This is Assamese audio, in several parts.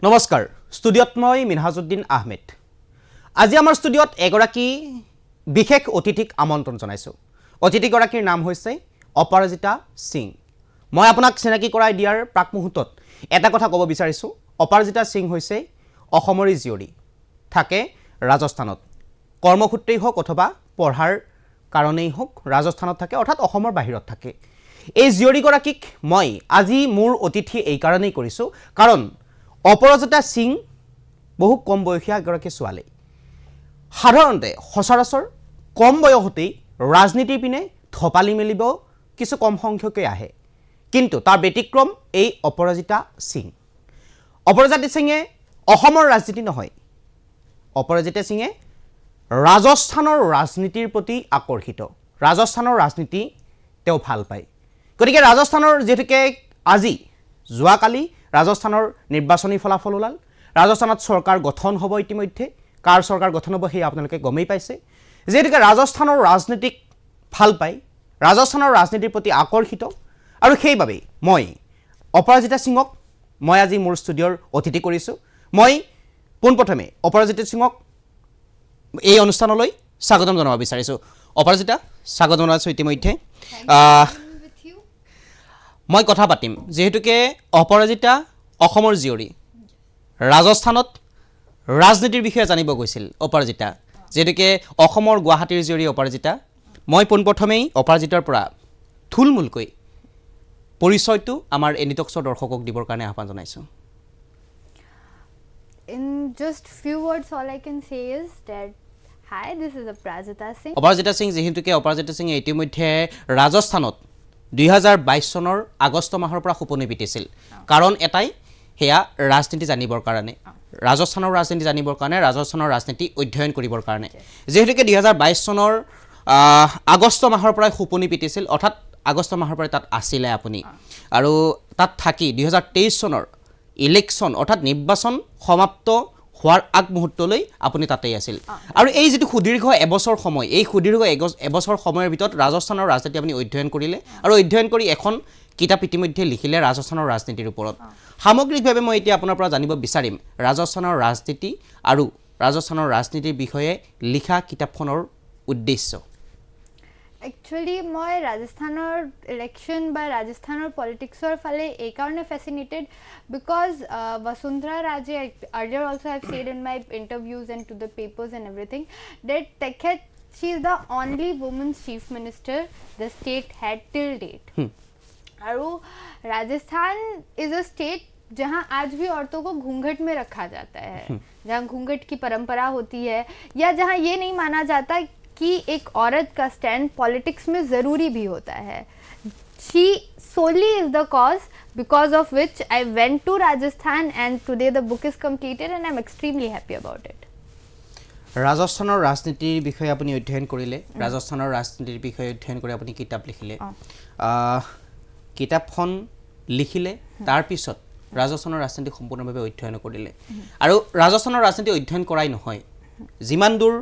নমস্কাৰ ষ্টুডিঅ'ত মই মিনহাজউদ্দিন আহমেদ আজি আমাৰ ষ্টুডিঅ'ত এগৰাকী বিশেষ অতিথিক আমন্ত্ৰণ জনাইছো অতিথিগৰাকীৰ নাম হৈছে অপৰাজিতা সিং মই আপোনাক চিনাকি কৰাই দিয়াৰ প্ৰাক মুহূৰ্তত এটা কথা ক'ব বিচাৰিছো অপৰাজিতা সিং হৈছে অসমৰী জীয়ৰী থাকে ৰাজস্থানত কৰ্মসূত্ৰেই হওক অথবা পঢ়াৰ কাৰণেই হওক ৰাজস্থানত থাকে অৰ্থাৎ অসমৰ বাহিৰত থাকে এই জীয়ৰীগৰাকীক মই আজি মোৰ অতিথি এই কাৰণেই কৰিছো কাৰণ অপৰাজিতা সিং বহু কম বয়সীয়া এগৰাকী ছোৱালী সাধাৰণতে সচৰাচৰ কম বয়সতেই ৰাজনীতিৰ পিনে ধপালি মেলিব কিছু কম সংখ্যকে আহে কিন্তু তাৰ ব্যতিক্ৰম এই অপৰাজিতা সিঙে অসমৰ ৰাজনীতি নহয় অপৰাজিতা সিঙে ৰাজস্থানৰ ৰাজনীতিৰ প্ৰতি আকৰ্ষিত ৰাজস্থানৰ ৰাজনীতি তেওঁ ভাল পায় গতিকে ৰাজস্থানৰ যেতিকে আজি যোৱাকালি ৰাজস্থানৰ নিৰ্বাচনী ফলাফল ওলাল ৰাজস্থানত চৰকাৰ গঠন হ'ব ইতিমধ্যে কাৰ চৰকাৰ গঠন হ'ব সেই আপোনালোকে গমেই পাইছে যেতিকে ৰাজস্থানৰ ৰাজনীতিক ভাল পায় ৰাজস্থানৰ ৰাজনীতিৰ প্ৰতি আকৰ্ষিত আৰু সেইবাবে মই অপৰাজিতা সিঙক মই আজি মোৰ ষ্টুডিঅ'ৰ অতিথি কৰিছো মই পোনপ্ৰথমে অপৰাজিতা সিঙক এই অনুষ্ঠানলৈ স্বাগতম জনাব বিচাৰিছো অপৰাজিতা স্বাগতম জনাইছো ইতিমধ্যে মই কথা পাতিম যেহেতুকে অপৰাজিতা অসমৰ জীয়ৰী ৰাজস্থানত ৰাজনীতিৰ বিষয়ে জানিব গৈছিল অপৰাজিতা যেহেতুকে অসমৰ গুৱাহাটীৰ জীয়ৰী অপৰাজিতা মই পোনপ্ৰথমেই অপৰাজিতাৰ পৰা থুলমূলকৈ পৰিচয়টো আমাৰ এনিটক্সৰ দৰ্শকক দিবৰ কাৰণে আহ্বান জনাইছো In just few words, all I can say is that hi, this is Aparajita Singh. Aparajita Singh যেহেতুকে অপৰাজিতা সিঙে ইতিমধ্যে ৰাজস্থানত 2022 চনৰ আগষ্ট মাহৰ পৰা খুপনি পিটিছিল কাৰণ এটাই হেয়া ৰাজনীতি জানিবৰ কাৰণে ৰাজস্থানৰ ৰাজনীতি জানিবৰ কাৰণে ৰাজস্থানৰ ৰাজনীতি অধ্যয়ন কৰিবৰ কাৰণে যেহেতুকে 2022 চনৰ আগষ্ট মাহৰ পৰা খুপনি পিটিছিল অৰ্থাৎ আগষ্ট মাহৰ পৰা তাত আছিলে আপুনি আৰু তাত থাকি 2023 চনৰ ইলেকশন অৰ্থাৎ নিৰ্বাচন সমাপ্ত হোৱাৰ আগ মুহূৰ্তলৈ আপুনি তাতেই আছিল আৰু এই যেটো সুদীৰ্ঘ এবছৰ সময় এই সুদীৰ্ঘ এবছৰ সময়ৰ ভিতৰত ৰাজস্থানৰ ৰাজনীতি আপুনি অধ্যয়ন কৰিলে আৰু অধ্যয়ন কৰি এখন কিতাপ ইতিমধ্যে লিখিলে ৰাজস্থানৰ ৰাজনীতিৰ ওপৰত সামগ্ৰিকভাৱে মই এতিয়া আপোনাৰ পৰা জানিব বিচাৰিম ৰাজস্থানৰ ৰাজনীতি আৰু ৰাজস্থানৰ ৰাজনীতিৰ বিষয়ে লিখা কিতাপখনৰ উদ্দেশ্য Actually, মই ৰাজস্থানৰ ইলেকশন বা ৰাজস্থানৰ পলিটিক্সৰ ফালে এই কাৰণে fascinated because Vasundhara Raje earlier also I have said in my interviews and to the papers and everything that Tekhet she is the only woman chief minister the state had till date. और राजस्थान is a state जहाँ आज भी औरतों को घूंघट में रखा जाता है जहाँ घूंघट की परंपरा होती है या जहाँ ये नहीं माना जाता कि एक औरत का स्टैंड पॉलिटिक्स में ज़रूरी भी होता है she solely is the cause because of which I went to Rajasthan and today the book is completed and I'm extremely happy about it. ৰাজস্থানৰ ৰাজনীতিৰ বিষয়ে আপুনি অধ্যয়ন কৰিলে ৰাজস্থানৰ ৰাজনীতিৰ বিষয়ে অধ্যয়ন কৰি আপুনি কিতাপ লিখিলে কিতাপখন লিখিলে তাৰ পিছত ৰাজস্থানৰ ৰাজনীতি সম্পূৰ্ণভাৱে অধ্যয়ন কৰিলে আৰু ৰাজস্থানৰ ৰাজনীতি অধ্যয়ন কৰাই নহয় যিমান দূৰ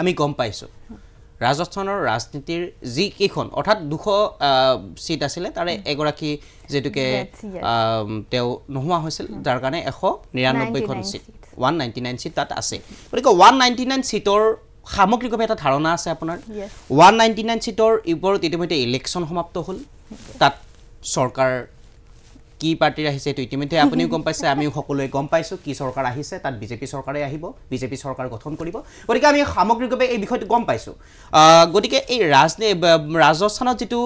আমি গম পাইছো ৰাজস্থানৰ ৰাজনীতিৰ যি কেখন অৰ্থাৎ 200 সিট আছিল তাৰে এগৰাকী যেতুকে তেও নোহোৱা হৈছিল যাৰ কাৰণে 199 খন সিট 199 সিট তাত আছে গতিকে 199 সিটৰ সামগ্ৰিকভাৱে এটা ধাৰণা আছে আপোনাৰ 199 সিটৰ ওপৰত ইতিমধ্যে ইলেকশন সমাপ্ত হ'ল তাত চৰকাৰ কি পাৰ্টি আহিছে তো ইতিমধ্যে আপুনিও গম পাইছে আমিও সকলোৱে গম পাইছো কি চৰকাৰ আহিছে তাত বিজেপি চৰকাৰে আহিব বিজেপি চৰকাৰ গঠন কৰিব গতিকে আমি সামগ্ৰিকভাৱে এই বিষয়টো গম পাইছো গতিকে এই ৰাজস্থানত যেটো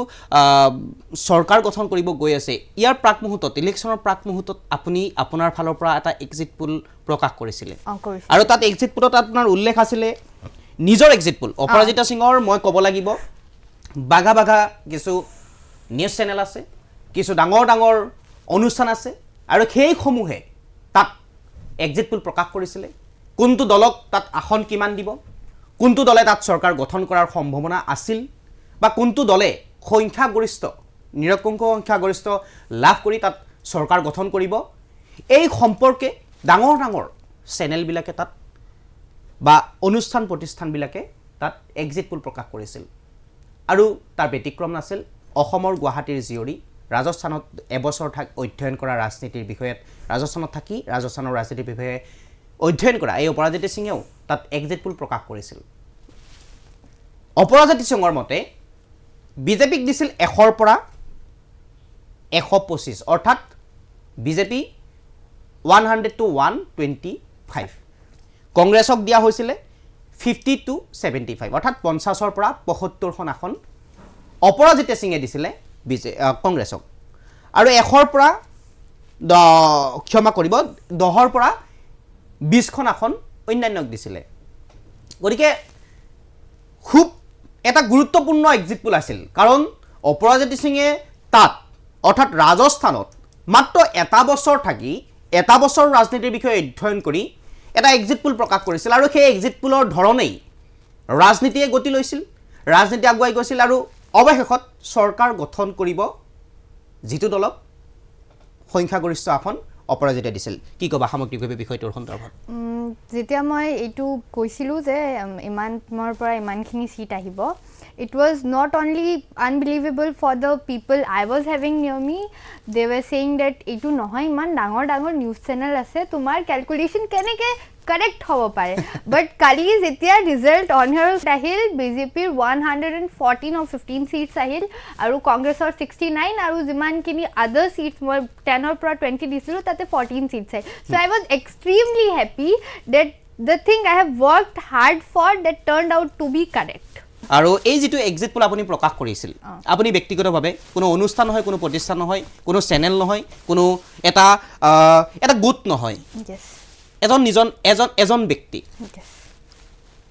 চৰকাৰ গঠন কৰিব গৈ আছে ইয়াৰ প্ৰাক মুহূৰ্তত ইলেকশনৰ প্ৰাক মুহূৰ্তত আপুনি আপোনাৰ ফালৰ পৰা এটা এক্সিট পোল প্ৰকাশ কৰিছিলে আৰু তাত এক্সিট পোলত আপোনাৰ উল্লেখ আছিল নিজৰ এক্সিট পোল অপৰাজিতা সিঙৰ মই ক'ব লাগিব বাগা বাগা কিছু নিউজ চেনেল আছে কিছু ডাঙৰ ডাঙৰ অনুষ্ঠান আছে আৰু সেই সমূহে তাত এক্সিট পোল প্ৰকাশ কৰিছিল কোনটো দলক তাত আসন কিমান দিব কোনটো দলে তাত চৰকাৰ গঠন কৰাৰ সম্ভাৱনা আছিল বা কোনটো দলে সংখ্যাগৰিষ্ঠ নিৰপেক্ষ সংখ্যাগৰিষ্ঠ লাভ কৰি তাত চৰকাৰ গঠন কৰিব এই সম্পৰ্কে ডাঙৰ ডাঙৰ চেনেল বিলাকে তাত বা অনুষ্ঠান প্ৰতিষ্ঠান বিলাকে তাত এক্সিট পোল প্ৰকাশ কৰিছিল আৰু তাৰ ব্যতিক্ৰম নাছিল অসমৰ গুৱাহাটীৰ জীয়ৰী ৰাজস্থানত এবছৰ অধ্যয়ন কৰা ৰাজনীতিৰ বিষয়ত ৰাজস্থানত থাকি ৰাজস্থানৰ ৰাজনীতিৰ বিষয়ে অধ্যয়ন কৰা এই অপৰাজিত সিঙেও তাত এক্সিট পোল প্ৰকাশ কৰিছিল অপৰাজিত সিঙৰ মতে বিজেপিক দিছিল 100ৰ পৰা 125 অৰ্থাৎ বিজেপি 100 to 125 কংগ্ৰেছক দিয়া হৈছিল 50 to 75 অৰ্থাৎ 50ৰ পৰা 75খন আসন অপৰাজিত সিঙে দিছিলে কংগ্ৰেছক আৰু 100ৰ পৰা ক্ষমা কৰিব 10ৰ পৰা 20খন আসন অন্যান্যক দিছিলে গতিকে খুব এটা গুৰুত্বপূৰ্ণ এক্সিট পোল আছিল কাৰণ অপৰাজিত সিঙে তাত অৰ্থাৎ ৰাজস্থানত মাত্ৰ এটা বছৰ থাকি এটা বছৰ ৰাজনীতিৰ বিষয়ে অধ্যয়ন কৰি এটা এক্সিট পোল প্ৰকাশ কৰিছিল আৰু সেই এক্সিট পোলৰ ধৰণেই ৰাজনীতিয়ে গতি লৈছিল ৰাজনীতি আগুৱাই গৈছিল আৰু অৱশেষত চৰকাৰ গঠন কৰিব যিটো দলক সংখ্যাগৰিষ্ঠ আসন অপৰাজিতে দিছিল কি কবা সামগ্ৰিকভাৱে বিষয়টোৰ সন্দৰ্ভত যেতিয়া মই এইটো কৈছিলোঁ যে ইমানৰ পৰা ইমানখিনি সিট আহিব it was not only unbelievable for the people I was having near me they were saying that এইটো নহয় ইমান ডাঙৰ ডাঙৰ নিউজ চেনেল আছে তোমাৰ ক্যালকুলেশন কেনেকে কাৰেক্ট হ'ব পাৰে বাট কালি যেতিয়া ৰিজাল্ট অন হিয়াৰ আহিল বিজেপিৰ 114 or 15 সিটস আহিল আৰু কংগ্ৰেছৰ 69 আৰু যিমানখিনি আদাৰ সিটস মই 10 ৰ পৰা 20 দিছিলোঁ তাতে 14 সিটস আহিল so I was extremely happy that the thing I have worked hard for that turned out to be correct আৰু এই যেটো এক্সিট পোল আপুনি প্ৰকাশ কৰিছিল আপুনি ব্যক্তিগতভাৱে কোনো অনুষ্ঠান নহয় কোনো প্ৰতিষ্ঠান নহয় কোনো চেনেল নহয় কোনো এটা গোট নহয় yes এজন ব্যক্তি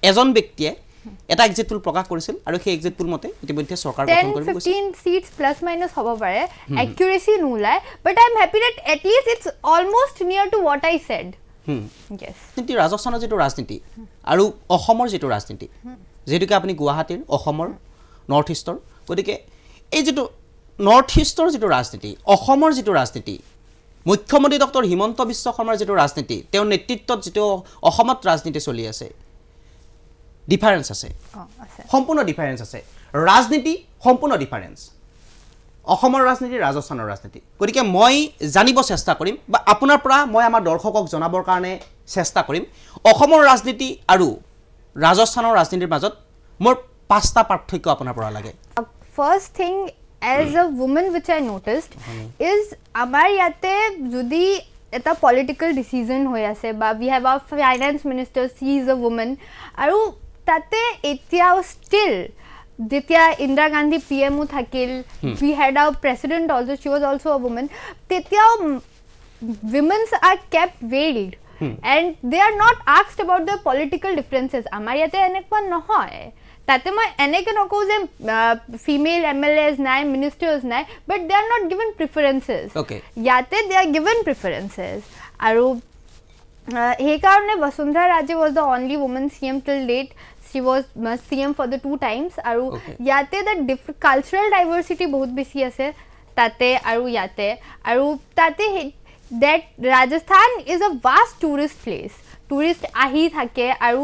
এজন ব্যক্তিয়ে এটা এক্সিট পোল প্ৰকাশ কৰিছিল আৰু সেই এক্সিট পোল মতে ইতিমধ্যে চৰকাৰ গঠন কৰিব গৈছে 15 সিটস প্লাস মাইনাস হ'ব পাৰে একুৰেসি নুলাই but I am happy that at least it's almost near to what I said yes কিন্তু ৰাজস্থানৰ যেটো ৰাজনীতি আৰু অসমৰ যেটো ৰাজনীতি যেটোকে আপুনি গুৱাহাটীৰ অসমৰ নৰ্থ ইষ্টৰ গতিকে এই যেটো নৰ্থ ইষ্টৰ যেটো ৰাজনীতি অসমৰ যেটো ৰাজনীতি মুখ্যমন্ত্ৰী ডক্টৰ হিমন্ত বিশ্ব শৰ্মাৰ যেটো ৰাজনীতি তেওঁৰ নেতৃত্বত যেটো অসমত ৰাজনীতি চলি আছে ডিফাৰেন্স আছে সম্পূৰ্ণ ডিফাৰেন্স আছে ৰাজনীতি সম্পূৰ্ণ ডিফাৰেন্স অসমৰ ৰাজনীতি ৰাজস্থানৰ ৰাজনীতি গতিকে মই জানিব চেষ্টা কৰিম বা আপোনাৰ পৰা মই আমাৰ দৰ্শকক জনাবৰ কাৰণে চেষ্টা কৰিম অসমৰ ৰাজনীতি আৰু ৰাজস্থানৰ ৰাজনীতিৰ মাজত মোৰ পাঁচটা পাৰ্থক্য আপোনাৰ পৰা লাগে first thing as a woman which I noticed is amar yate jodi eta political decision hoy ase ba we have our finance minister, she is a woman aru tate etia still যেতিয়া ইন্দিৰা গান্ধী পিএমও থাকিল we had our president also, she was also a woman তেতিয়াও women are kept veiled and they are not asked about the political differences আমাৰ ইয়াতে এনেকুৱা নহয় তাতে মই এনেকে নকওঁ যে ফিমেল এমএলএস নাই মিনিষ্টাৰ্স নাই but they are not given preferences okay ইয়াতে they are given preferences আৰু এই কাৰণে Vasundhara Raje was the only woman CM till date she was CM for the 2 times aru yate the cultural diversity bahut beshi ase tate aru tate that Rajasthan is a vast tourist place tourist ahi thake aru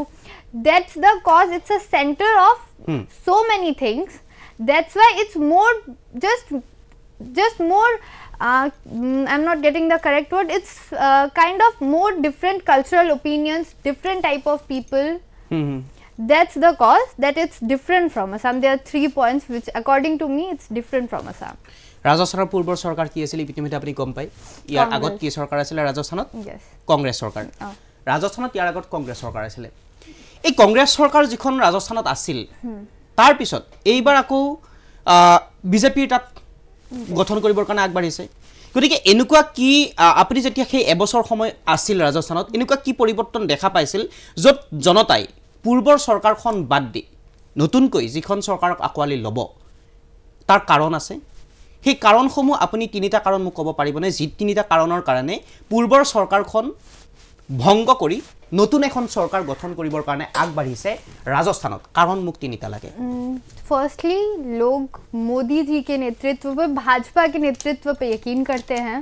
that's the cause it's a center of so many things that's why it's more just more I'm not getting the correct word it's kind of more different cultural opinions different type of people that's the cause that it's different from Assam there are 3 points which according to me it's different from Assam ৰাজস্থানৰ পূৰ্বৰ চৰকাৰ কি আছিল ইতিমধ্যে আপুনি গম পাই ইয়াৰ আগত কি চৰকাৰ আছিল ৰাজস্থানত কংগ্ৰেছ চৰকাৰ ৰাজস্থানত ইয়াৰ আগত কংগ্ৰেছ চৰকাৰ আছিল এই কংগ্ৰেছ চৰকাৰ যিখন ৰাজস্থানত আছিল তাৰ পিছত এইবাৰ আকৌ বিজেপিৰ তাত গঠন কৰিবৰ কাৰণে আগবাঢ়িছে গতিকে এনেকুৱা কি আপুনি যেতিয়া সেই এবছৰ সময় আছিল ৰাজস্থানত এনেকুৱা কি পৰিৱৰ্তন দেখা পাইছিল য'ত জনতাই পূৰ্বৰ চৰকাৰখন বাদ দি নতুনকৈ যিখন চৰকাৰক আকোৱালি ল'ব তাৰ কাৰণ আছে সেই কাৰণসমূহ আপুনি তিনিটা কাৰণ মোক ক'ব পাৰিবনে যি তিনিটা কাৰণৰ কাৰণে পূৰ্বৰ চৰকাৰখন ভংগ কৰি নতুন এখন চৰকাৰ গঠন কৰিবৰ কাৰণে আগবাঢ়িছে ৰাজস্থানত কাৰণ মোক তিনিটা লাগে फर्स्टली लोग मोदी जी के नेतृत्व पे भाजपा के नेतृत्व पे यकीन करते हैं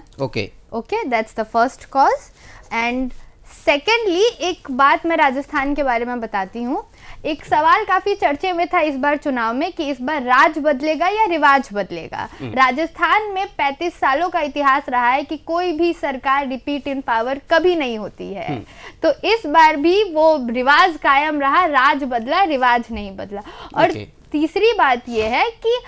okay that's the first cause and secondly एक बात मैं राजस्थान के बारे में बताती हूँ एक सवाल काफी चर्चे में था इस बार चुनाव में कि इस बार राज बदलेगा या रिवाज बदलेगा। राजस्थान में 35 सालों का इतिहास रहा है कि कोई भी सरकार रिपीट इन पावर कभी नहीं होती है, तो इस बार भी वो रिवाज कायम रहा, राज बदला, रिवाज नहीं बदला। और तीसरी बात ये है कि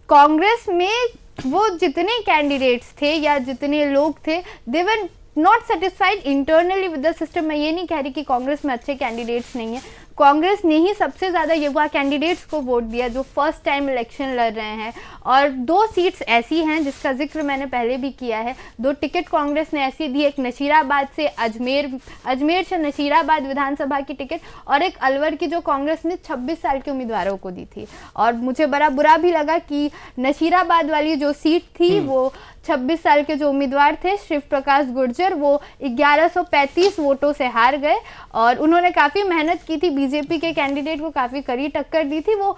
कांग्रेस में वो जितने कैंडिडेट्स थे या जितने लोग थे, they were not satisfied internally with the system. मैं ये नहीं कह रही कि कांग्रेस में अच्छे कैंडिडेट्स नहीं है, कांग्रेस ने ही सबसे ज़्यादा युवा कैंडिडेट्स को वोट दिया जो फर्स्ट टाइम इलेक्शन लड़ रहे हैं। और 2 सीट्स ऐसी हैं जिसका जिक्र मैंने पहले भी किया है, 2 टिकट कांग्रेस ने ऐसी दी, एक नशीराबाद से अजमेर से नशीराबाद विधानसभा की टिकट, और एक अलवर की जो कांग्रेस ने 26 साल के उम्मीदवारों को दी थी। और मुझे बड़ा बुरा भी लगा कि नशीराबाद वाली जो सीट थी वो 26 साल के जो उम्मीदवार थे शिव प्रकाश गुर्जर, वो 1135 वोटों से हार गए। और उन्होंने काफ़ी मेहनत की थी, बीजेपी के कैंडिडेट को काफ़ी कड़ी टक्कर दी थी। वो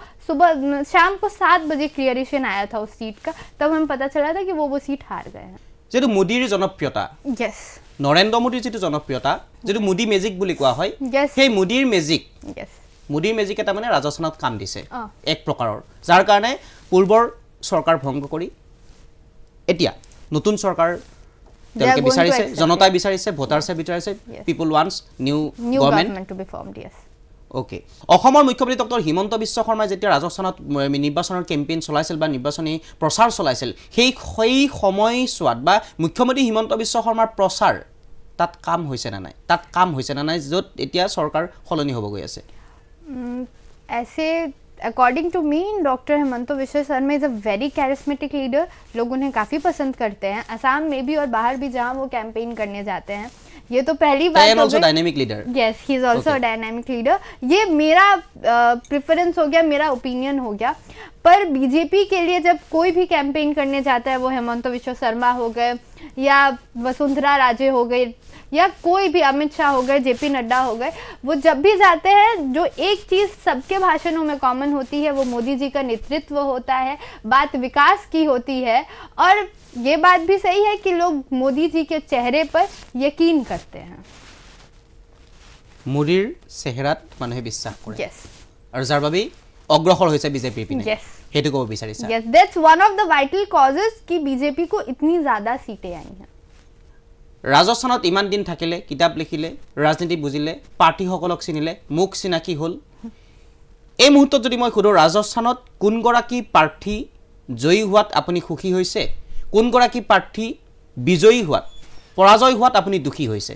शाम को 7 बजे क्लियरेशन आया था उस सीट का, तब हमें पता चला था कि वो सीट हार गए हैं। যেটো মোদীৰ জনপ্ৰিয়তা, यस, নৰেন্দ্ৰ মোদীৰ যিটো জনপ্ৰিয়তা, যিটো মোদী মেজিক বুলি কোৱা হয়, সেই মোদীৰ মেজিক, মোদীৰ মেজিকে তাৰমানে ৰাজস্থানত কাম দিছে এক প্ৰকাৰৰ, যাৰ কাৰণে পূৰ্বৰ চৰকাৰ ভংগ কৰি এতিয়া নতুন চৰকাৰ তেওঁলোকে বিচাৰিছে, জনতাই বিচাৰিছে, ভোটাৰ্ছে বিচাৰিছে, people wants new government to be formed. Yes, okay. অসমৰ মুখ্যমন্ত্ৰী ডক্টৰ হিমন্ত বিশ্ব শৰ্মাই যেতিয়া ৰাজস্থানত নিৰ্বাচনৰ কেম্পেইন চলাইছিল বা নিৰ্বাচনী প্ৰচাৰ চলাইছিল, সেই সময়ছোৱাত বা মুখ্যমন্ত্ৰী হিমন্ত বিশ্ব শৰ্মাৰ প্ৰচাৰ তাত কাম হৈছে নে নাই, য'ত এতিয়া চৰকাৰ সলনি হ'ব গৈ আছে? ऐसे according to me doctor Himanta Biswa Sarma is a very charismatic leader. लोग उन्हें काफ़ी पसंद करते हैं, असम में भी और बाहर भी जहाँ वो कैंपेन करने जाते हैं। ये तो पहली बात हो गई। Dynamic leader, yes, he is also a dynamic leader. ये मेरा प्रेफरेंस हो गया, मेरा ओपिनियन हो गया। पर बीजेपी के लिए जब कोई भी कैंपेन करने जाता है, वो हेमंत विश्व शर्मा हो गए या वसुंधरा राजे हो गए या कोई भी अमित शाह हो गए, जेपी नड्डा हो गए, वो जब भी जाते हैं जो एक चीज़ सबके भाषणों में कॉमन होती है वो मोदी जी का नेतृत्व होता है, बात विकास की होती है। और ये बात भी सही है कि लोग मोदी जी के चेहरे पर यकीन करते हैं। মোদীৰ চেহেৰাত মানুহে বিশ্বাস কৰে, यस, আৰু যাৰ বাবে অগ্ৰসৰ হৈছে বিজেপিৰ পিনে, यस, সেইটো ক'ব বিচাৰিছা? Yes, that's one of the vital causes कि बीजेपी को इतनी ज़्यादा सीटें आई हैं। ৰাজস্থানত ইমান দিন থাকিলে, কিতাপ লিখিলে, ৰাজনীতি বুজিলে, পাৰ্টীসকলক চিনিলে, মুখ চিনাকি হ'ল। এই মুহূৰ্তত যদি মই সোধোঁ, ৰাজস্থানত কোনগৰাকী প্ৰাৰ্থী জয়ী হোৱাত আপুনি সুখী হৈছে, কোনগৰাকী প্ৰাৰ্থী বিজয়ী হোৱাত, পৰাজয় হোৱাত আপুনি দুখী হৈছে?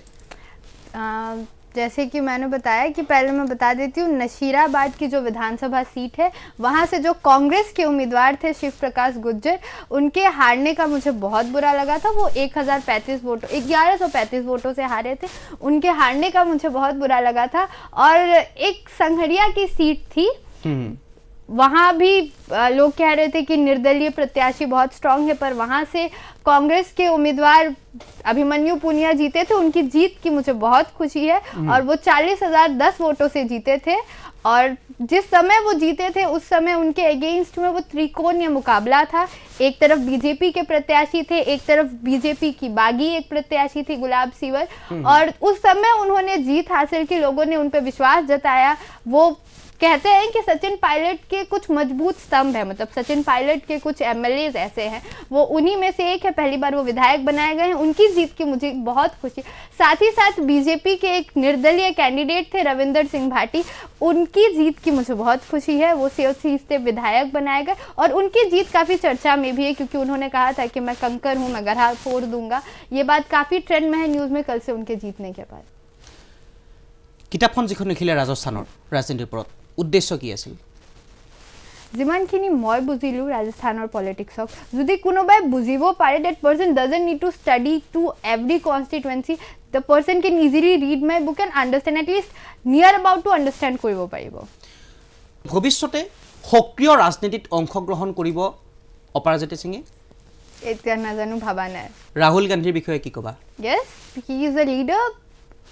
जैसे कि मैंने बताया कि पहले मैं बता देती हूँ, नशीराबाद की जो विधानसभा सीट है वहाँ से जो कांग्रेस के उम्मीदवार थे शिव प्रकाश गुर्जर, उनके हारने का मुझे बहुत बुरा लगा था। वो 1135 वोटों से हारे थे, उनके हारने का मुझे बहुत बुरा लगा था। और एक संघरिया की सीट थी, वहाँ भी लोग कह रहे थे कि निर्दलीय प्रत्याशी बहुत स्ट्रांग है, पर वहाँ से कांग्रेस के उम्मीदवार अभिमन्यु पुनिया जीते थे। उनकी जीत की मुझे बहुत खुशी है और वो 40,010 वोटों से जीते थे। और जिस समय वो जीते थे उस समय उनके अगेंस्ट में वो त्रिकोणीय मुकाबला था। एक तरफ बीजेपी के प्रत्याशी थे, एक तरफ बीजेपी की बागी एक प्रत्याशी थी गुलाब सिवर, और उस समय उन्होंने जीत हासिल की, लोगों ने उन पर विश्वास जताया। वो कहते हैं कि सचिन पायलट के कुछ मजबूत स्तंभ है, मतलब सचिन पायलट के कुछ एमएलएज ऐसे हैं, वो उन्हीं में से एक है। पहली बार वो विधायक बनाए गए हैं, उनकी जीत की मुझे बहुत खुशी। साथ ही साथ बीजेपी के एक निर्दलीय कैंडिडेट थे रविंदर सिंह भाटी, उनकी जीत की मुझे बहुत खुशी है। वो सीट से विधायक बनाए गए और उनकी जीत काफ़ी चर्चा में भी है, क्योंकि उन्होंने कहा था कि मैं कंकर हूँ, मैं गढ़ा फोड़ दूंगा। ये बात काफ़ी ट्रेंड में है न्यूज़ में कल से उनके जीतने के बाद। किताबখন जिখন লিখিলে ৰাজস্থানৰ ৰাজনীতিৰ ওপৰত, উদ্দেশ্য কি আছিল? যিমানখিনি মই বুজিলোঁ ৰাজস্থানৰ পলিটিক্সক, যদি কোনোবাই বুজিব পাৰে, that person doesn't need to study to every constituency, the person can easily read my book and understand, at least near about to understand কৰিব পাৰিব। ভৱিষ্যতে সক্ৰিয় ৰাজনীতিত অংশগ্ৰহণ কৰিব অপৰাজিতা সিঙে? এতিয়া নাজানো, ভাবা নাই। ৰাহুল গান্ধীৰ বিষয়ে কি ক'বা? Yes, he is a leader.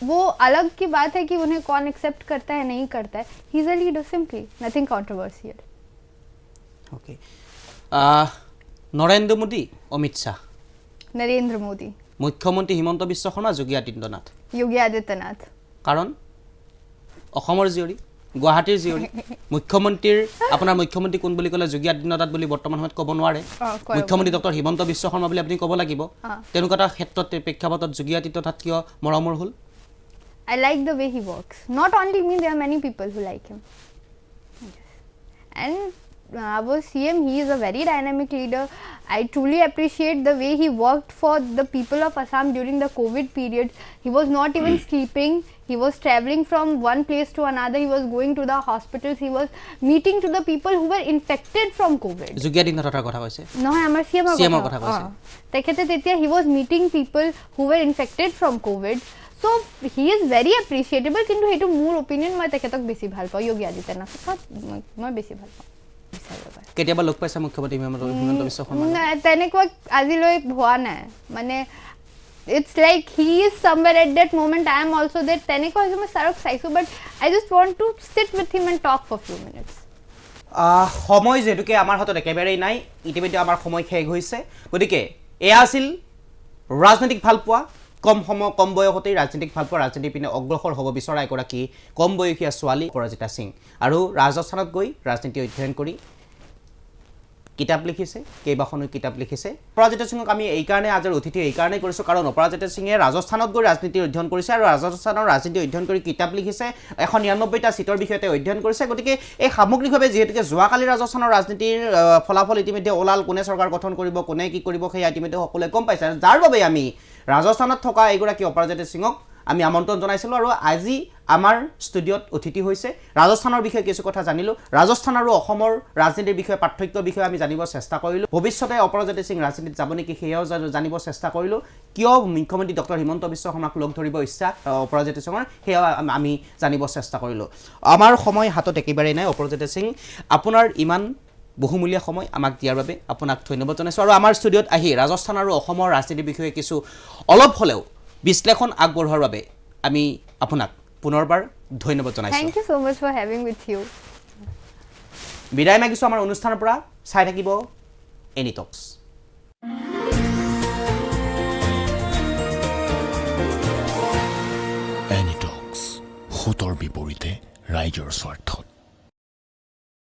वो अलग की बात है कि उन्हें कौन एक्सेप्ट करता है नहीं करता है। He is a leader, simply nothing controversial. Okay. Narendra Modi, Amit Shah, Narendra Modi, मुख्यमंत्री हिमंत बिश्व शर्मा, योगी आदित्यनाथ। योगी आदित्यनाथ। कारण অসমৰ জীয়ৰী, গুৱাহাটীৰ জীয়ৰী মুখ্যমন্ত্ৰীৰ আপোনাৰ মুখ্যমন্ত্ৰী কোন বুলি ক'লে যোগী আদিত্যনাথ বুলি বৰ্তমান সময়ত ক'ব নোৱাৰে মুখ্যমন্ত্ৰী ডক্টৰ হিমন্ত বিশ্ব শৰ্মা বুলি আপুনি ক'ব লাগিব তেনেকুৱা এটা ক্ষেত্ৰত প্ৰেক্ষাপটত যোগী আদিত্যনাথ কিয় মৰমৰ হ'ল I like the way he works. Not only me, there are many people who like him. And our CM, he is a very dynamic leader. I truly appreciate the way he worked for the people of Assam during the COVID period. He was not even sleeping. He was traveling from one place to another. He was going to the hospitals. He was meeting to the people who were infected from COVID. Yogi আদিত্যনাথৰ কথা কৈছে নহয় আমাৰ CM কথা কৈছে তেখেতে তেতিয়া he was meeting people who were infected from COVID. So he is very appreciable কিন্তু হেতু মোৰ opinion মই তেখেতক বেছি ভাল পাওঁ যোগী আদিত্যনাথক মই বেছি ভাল পাওঁ কেতিয়াবা লগ পাইছা মুখ্যমন্ত্ৰী হিমন্ত বিশ্ব শৰ্মা নাই তেনেকুৱা আজিলৈ হোৱা নাই মানে it's like he is somewhere at that moment I am also there তেনেকুৱা হৈছে মই ছাৰক চাইছো but I just want to sit with him and talk for few minutes সময় যেতুকে আমাৰ হাতত একেবাৰেই নাই ইতিমধ্যে আমাৰ সময় শেষ হৈছে গতিকে এয়া আছিল ৰাজনৈতিক ভালপোৱা কম সময় কম বয়সতেই ৰাজনৈতিক ভালপোৱা ৰাজনীতিৰ পিনে অগ্ৰসৰ হ'ব বিচৰা এগৰাকী কম বয়সীয়া ছোৱালী অপৰাজিতা সিং আৰু ৰাজস্থানত গৈ ৰাজনীতি অধ্যয়ন কৰি কিতাপ লিখিছে কেইবাখনো কিতাপ লিখিছে অপৰাজিতা সিঙক আমি এই কাৰণে আজিৰ অতিথি এই কাৰণে কৰিছো কাৰণ অপৰাজিতা সিঙে ৰাজস্থানত গৈ ৰাজনীতি অধ্যয়ন কৰিছে আৰু ৰাজস্থানৰ ৰাজনীতি অধ্যয়ন কৰি কিতাপ লিখিছে 199টা সিটৰ বিষয়তে অধ্যয়ন কৰিছে গতিকে এই সামগ্ৰিকভাৱে যেহেতুকে যোৱাকালি ৰাজস্থানৰ ৰাজনীতিৰ ফলাফল ইতিমধ্যে ওলাল কোনে চৰকাৰ গঠন কৰিব কোনে কি কৰিব সেই ইতিমধ্যে সকলোৱে গম পাইছে যাৰ বাবে আমি ৰাজস্থানত থকা এগৰাকী অপৰাজিতা সিঙক আমি আমন্ত্ৰণ জনাইছিলোঁ আৰু আজি আমাৰ ষ্টুডিঅ'ত অতিথি হৈছে ৰাজস্থানৰ বিষয়ে কিছু কথা জানিলোঁ ৰাজস্থান আৰু অসমৰ ৰাজনীতিৰ বিষয়ে পাৰ্থক্যৰ বিষয়ে আমি জানিব চেষ্টা কৰিলোঁ ভৱিষ্যতে অপৰাজিতা সিং ৰাজনীতিত যাব নেকি সেয়াও জানিব চেষ্টা কৰিলোঁ কিয় মুখ্যমন্ত্ৰী ডক্টৰ হিমন্ত বিশ্ব শৰ্মাক লগ ধৰিব ইচ্ছা অপৰাজিতা সিঙৰ সেয়াও আমি জানিব চেষ্টা কৰিলোঁ আমাৰ সময় হাতত একেবাৰেই নাই অপৰাজিতা সিং আপোনাৰ ইমান বহুমূলীয়া সময় আমাক দিয়াৰ বাবে আপোনাক ধন্যবাদ জনাইছোঁ আৰু আমাৰ ষ্টুডিঅ'ত আহি ৰাজস্থান আৰু অসমৰ ৰাজনীতিৰ বিষয়ে কিছু অলপ হ'লেও বিশ্লেষণ আগবঢ়োৱাৰ বাবে আমি আপোনাক পুনৰবাৰ ধন্যবাদ জনাইছোঁ Thank you so much for having with you বিদায় মাগিছোঁ আমাৰ অনুষ্ঠানৰ পৰা চাই থাকিব এনি টক্স এনি টক্স হুতৰ বিপৰীতে ৰাইজৰ স্বাৰ্থ